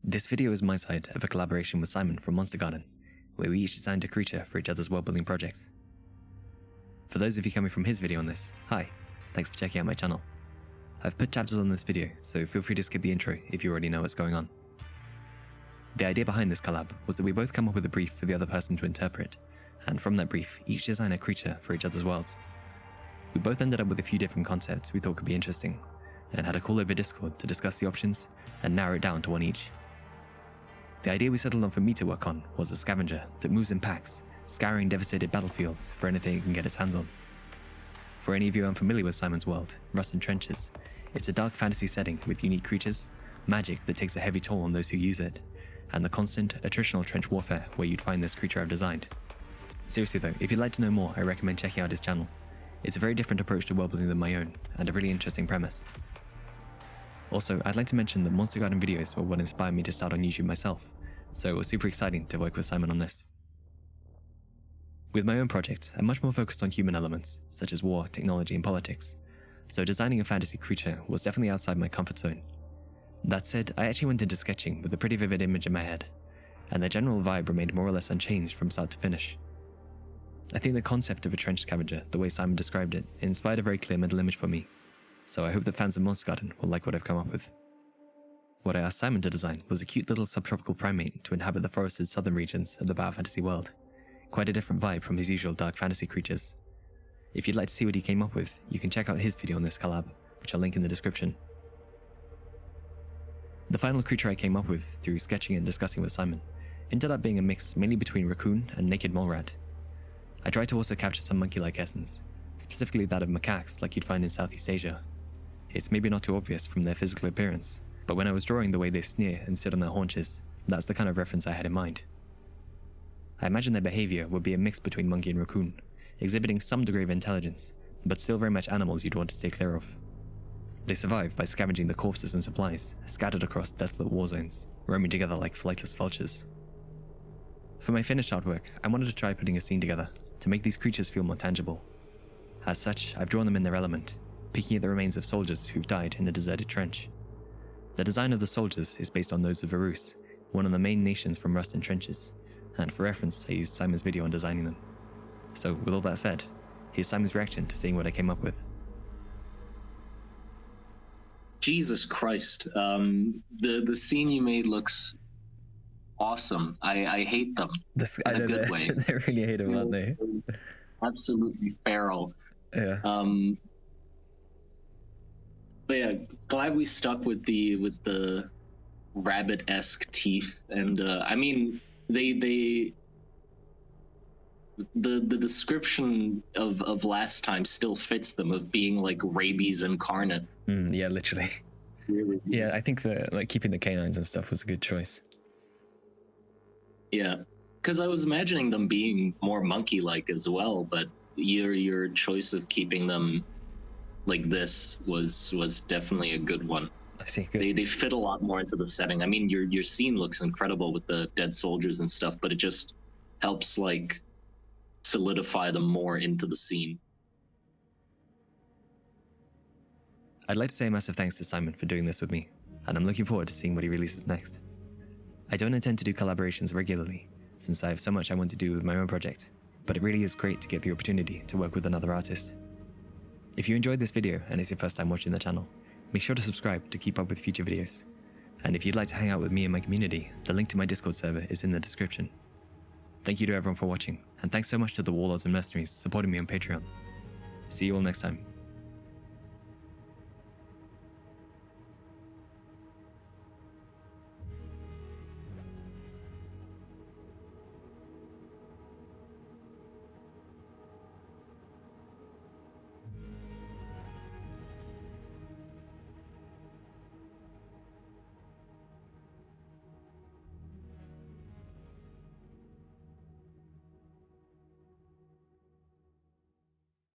This video is my side of a collaboration with Simon from Monstergarden, where we each designed a creature for each other's world-building projects. For those of you coming from his video on this, hi, thanks for checking out my channel. I've put chapters on this video, so feel free to skip the intro if you already know what's going on. The idea behind this collab was that we both come up with a brief for the other person to interpret, and from that brief, each design a creature for each other's worlds. We both ended up with a few different concepts we thought could be interesting, and had a call over Discord to discuss the options and narrow it down to one each. The idea we settled on for me to work on was a scavenger that moves in packs, scouring devastated battlefields for anything it can get its hands on. For any of you unfamiliar with Simon's world, Rust and Trenches, it's a dark fantasy setting with unique creatures, magic that takes a heavy toll on those who use it, and the constant, attritional trench warfare where you'd find this creature I've designed. Seriously though, if you'd like to know more, I recommend checking out his channel. It's a very different approach to worldbuilding than my own, and a really interesting premise. Also, I'd like to mention that Monstergarden videos were what inspired me to start on YouTube myself, so it was super exciting to work with Simon on this. With my own project, I'm much more focused on human elements, such as war, technology, and politics, so designing a fantasy creature was definitely outside my comfort zone. That said, I actually went into sketching with a pretty vivid image in my head, and the general vibe remained more or less unchanged from start to finish. I think the concept of a trench scavenger, the way Simon described it, inspired a very clear mental image for me, so I hope that fans of Monstergarden will like what I've come up with. What I asked Simon to design was a cute little subtropical primate to inhabit the forested southern regions of the Battle Fantasy world, quite a different vibe from his usual dark fantasy creatures. If you'd like to see what he came up with, you can check out his video on this collab, which I'll link in the description. The final creature I came up with, through sketching and discussing with Simon, ended up being a mix mainly between raccoon and naked mole rat. I tried to also capture some monkey-like essence, specifically that of macaques like you'd find in Southeast Asia. It's maybe not too obvious from their physical appearance, but when I was drawing the way they sneer and sit on their haunches, that's the kind of reference I had in mind. I imagine their behavior would be a mix between monkey and raccoon, exhibiting some degree of intelligence, but still very much animals you'd want to stay clear of. They survive by scavenging the corpses and supplies, scattered across desolate war zones, roaming together like flightless vultures. For my finished artwork, I wanted to try putting a scene together, to make these creatures feel more tangible. As such, I've drawn them in their element, picking at the remains of soldiers who've died in a deserted trench. The design of the soldiers is based on those of Varus, one of the main nations from Rust and Trenches, and for reference I used Simon's video on designing them. So with all that said, here's Simon's reaction to seeing what I came up with. Jesus Christ, the scene you made looks awesome. I hate them in a good way. They really hate them, aren't they? Absolutely feral. Yeah. But yeah, glad we stuck with the rabbit-esque teeth, and I mean the description of last time still fits them, of being like Rabies Incarnate. Yeah, literally. Really? Yeah, I think keeping the canines and stuff was a good choice. Yeah, because I was imagining them being more monkey-like as well, but your choice of keeping them like this was definitely a good one. I see. Good. They fit a lot more into the setting. I mean, your scene looks incredible with the dead soldiers and stuff, but it just helps like solidify them more into the scene. I'd like to say a massive thanks to Simon for doing this with me, and I'm looking forward to seeing what he releases next. I don't intend to do collaborations regularly, since I have so much I want to do with my own project, but it really is great to get the opportunity to work with another artist. If you enjoyed this video and it's your first time watching the channel, make sure to subscribe to keep up with future videos. And if you'd like to hang out with me and my community, the link to my Discord server is in the description. Thank you to everyone for watching, and thanks so much to the Warlords and Mercenaries supporting me on Patreon. See you all next time.